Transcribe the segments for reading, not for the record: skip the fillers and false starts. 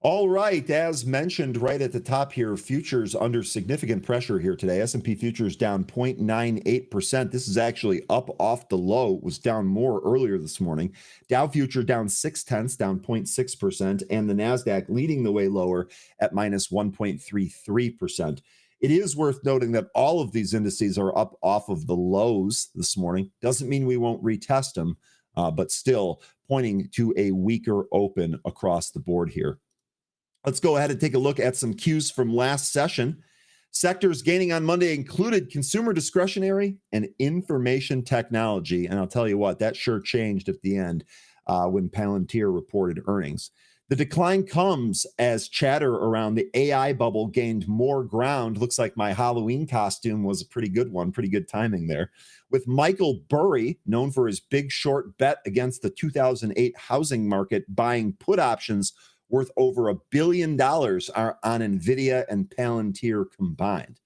All right, as mentioned right at the top here, futures under significant pressure here today. S&P futures down 0.98%. This is actually up off the low. It was down more earlier this morning. Dow future down 0.6, down 0.6%, and the Nasdaq leading the way lower at minus 1.33%. It is worth noting that all of these indices are up off of the lows this morning. Doesn't mean we won't retest them, but still pointing to a weaker open across the board here. Let's go ahead and take a look at some cues from last session. Sectors gaining on Monday included consumer discretionary and information technology. And I'll tell you what, that sure changed at the end when Palantir reported earnings. The decline comes as chatter around the AI bubble gained more ground. Looks like my Halloween costume was a pretty good one, pretty good timing there. With Michael Burry, known for his big short bet against the 2008 housing market, buying put options worth over $1 billion are on NVIDIA and Palantir combined.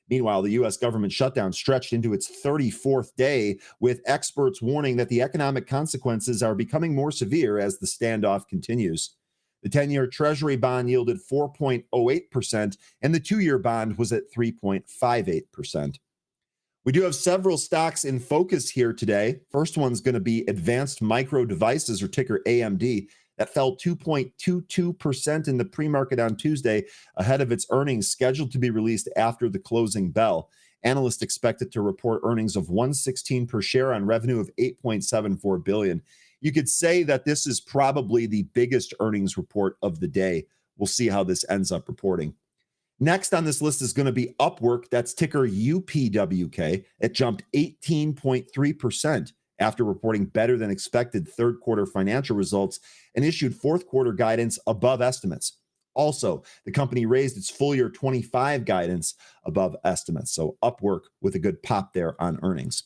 Meanwhile, the U.S. government shutdown stretched into its 34th day, with experts warning that the economic consequences are becoming more severe as the standoff continues. The 10-year Treasury bond yielded 4.08%, and the 2-year bond was at 3.58%. We do have several stocks in focus here today. First one's going to be Advanced Micro Devices, or ticker AMD. That fell 2.22% in the pre-market on Tuesday, ahead of its earnings scheduled to be released after the closing bell. Analysts expect it to report earnings of $1.16 per share on revenue of $8.74 billion. You could say that this is probably the biggest earnings report of the day. We'll see how this ends up reporting. Next on this list is going to be Upwork. That's ticker UPWK. It jumped 18.3%. after reporting better than expected third quarter financial results and issued fourth quarter guidance above estimates. Also, the company raised its full year 25 guidance above estimates. So Upwork with a good pop there on earnings.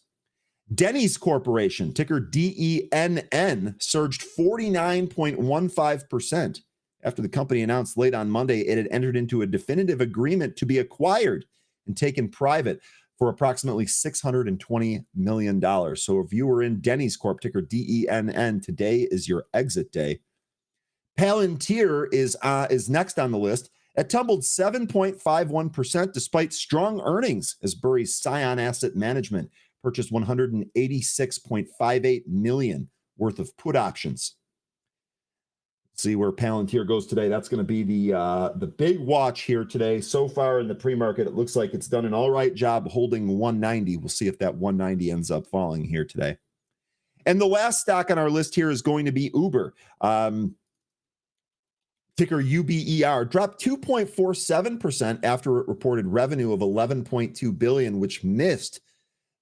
Denny's Corporation, ticker DENN, surged 49.15% after the company announced late on Monday it had entered into a definitive agreement to be acquired and taken private for approximately $620 million. So if you were in Denny's Corp, ticker DENN, today is your exit day. Palantir is next on the list. It tumbled 7.51% despite strong earnings as Burry's Scion Asset Management purchased $186.58 million worth of put options. See where Palantir goes today. That's going to be the big watch here today. So far in the pre-market, it looks like it's done an all right job holding 190. We'll see if that 190 ends up falling here today. And the last stock on our list here is going to be Uber. Ticker UBER dropped 2.47% after it reported revenue of $11.2 billion, which missed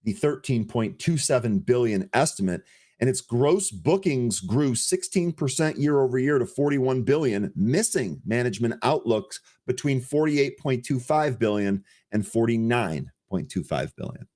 the $13.27 billion estimate. And its gross bookings grew 16% year over year to $41 billion, missing management outlooks between $48.25 billion and $49.25 billion.